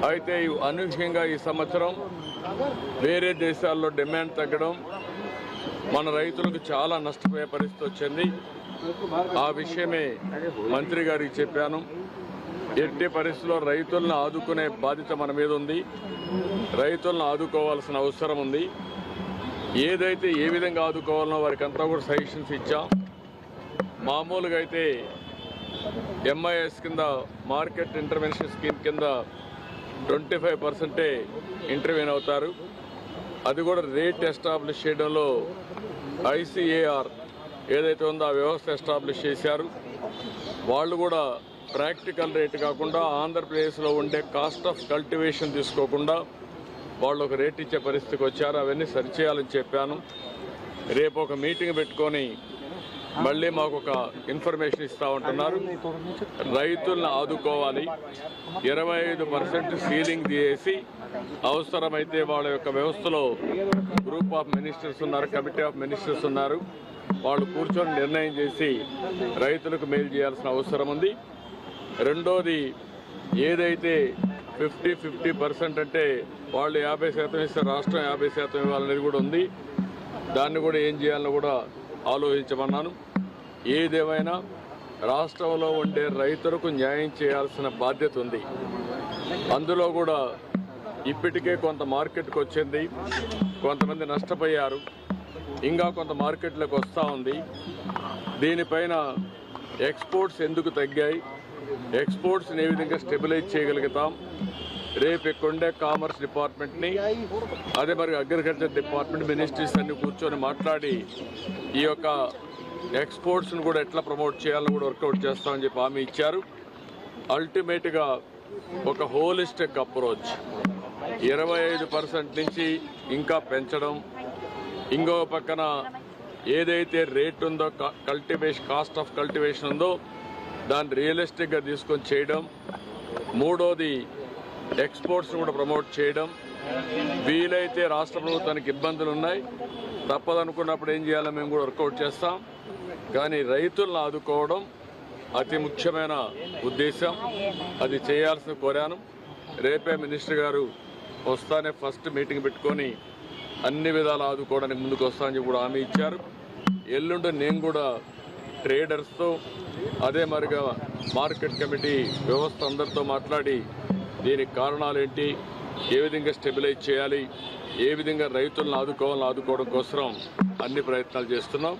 అయితే అనూహ్యంగా ఈ సంవత్సరం వేరే దేశాల్లో డిమాండ్ తగ్గడం మన రైతులకు చాలా నష్టపోయే పరిస్థితి వచ్చింది. ఆ విషయమే మంత్రి గారికి చెప్పాను. ఎట్టి పరిస్థితుల్లో రైతులను ఆదుకునే బాధ్యత మన మీద ఉంది. రైతులను ఆదుకోవాల్సిన అవసరం ఉంది. ఏదైతే ఏ విధంగా ఆదుకోవాలనో వారికి అంతా కూడా సజెషన్స్ ఇచ్చాం. మామూలుగా అయితే ఎంఐఎస్ కింద మార్కెట్ ఇంటర్వెన్షన్ స్కీమ్ కింద 25% ఇంటర్వ్యూన్ అవుతారు. అది కూడా రేట్ ఎస్టాబ్లిష్ చేయడంలో ఐసీఏఆర్ ఏదైతే ఉందో ఆ వ్యవస్థ ఎస్టాబ్లిష్ చేశారు. వాళ్ళు కూడా ప్రాక్టికల్ రేట్ కాకుండా ఆంధ్రప్రదేశ్లో ఉండే కాస్ట్ ఆఫ్ కల్టివేషన్ తీసుకోకుండా వాళ్ళు ఒక రేట్ ఇచ్చే పరిస్థితికి వచ్చారు. అవన్నీ సరిచేయాలని చెప్పాను. రేపు ఒక మీటింగ్ పెట్టుకొని మళ్ళీ మాకు ఒక ఇన్ఫర్మేషన్ ఇస్తూ ఉంటున్నారు. రైతులను ఆదుకోవాలి. 25% సీలింగ్ తీసేసి అవసరమైతే వాళ్ళ యొక్క వ్యవస్థలో గ్రూప్ ఆఫ్ మినిస్టర్స్ ఉన్నారు, కమిటీ ఆఫ్ మినిస్టర్స్ ఉన్నారు. వాళ్ళు కూర్చొని నిర్ణయం చేసి రైతులకు మేలు చేయాల్సిన అవసరం ఉంది. రెండోది ఏదైతే 50% అంటే వాళ్ళు 50% ఇస్తే రాష్ట్రం 50% ఇవ్వాలనేది కూడా ఉంది. దాన్ని కూడా ఏం చేయాలని కూడా ఆలోచించమన్నాను. ఏదేమైనా రాష్ట్రంలో ఉండే రైతులకు న్యాయం చేయాల్సిన బాధ్యత ఉంది. అందులో కూడా ఇప్పటికే కొంత మార్కెట్కి వచ్చింది, కొంతమంది నష్టపోయారు, ఇంకా కొంత మార్కెట్లోకి వస్తూ ఉంది. దీనిపైన ఎక్స్పోర్ట్స్ ఎందుకు తగ్గాయి, ఎక్స్పోర్ట్స్ని ఏ విధంగా స్టెబిలైజ్ చేయగలుగుతాం. రేపు ఇక్కడుండే కామర్స్ డిపార్ట్మెంట్ని అదే మరి అగ్రికల్చర్ డిపార్ట్మెంట్ మినిస్ట్రీస్ అన్ని కూర్చొని మాట్లాడి ఈ యొక్క ఎక్స్పోర్ట్స్ను కూడా ఎట్లా ప్రమోట్ చేయాలని కూడా వర్కౌట్ చేస్తామని చెప్పి హామీ ఇచ్చారు. అల్టిమేట్గా ఒక హోలిస్టిక్ అప్రోచ్ 25% నుంచి ఇంకా పెంచడం, ఇంకో పక్కన ఏదైతే రేట్ ఉందో కల్టివేషన్ కాస్ట్ ఆఫ్ కల్టివేషన్ ఉందో దాన్ని రియలిస్టిక్గా తీసుకొని చేయడం. మూడోది ఎక్స్పోర్ట్స్ను కూడా ప్రమోట్ చేయడం. వీలైతే రాష్ట్ర ప్రభుత్వానికి ఇబ్బందులు ఉన్నాయి, తప్పదనుకున్నప్పుడు ఏం చేయాలో మేము కూడా వర్కౌట్ చేస్తాం. కానీ రైతులను ఆదుకోవడం అతి ముఖ్యమైన ఉద్దేశం. అది చేయాల్సిన కోరాను. రేపే మినిస్టర్ గారు వస్తానే ఫస్ట్ మీటింగ్ పెట్టుకొని అన్ని విధాలు ఆదుకోవడానికి ముందుకు వస్తామని చెప్పి కూడా హామీ ఇచ్చారు. ఎల్లుండి నేను కూడా ట్రేడర్స్తో అదే మరిగా మార్కెట్ కమిటీ వ్యవస్థ అందరితో మాట్లాడి దీనికి కారణాలు ఏంటి, ఏ విధంగా స్టెబిలైజ్ చేయాలి, ఏ విధంగా రైతులను ఆదుకోవాలని ఆదుకోవడం కోసం అన్ని ప్రయత్నాలు చేస్తున్నాం.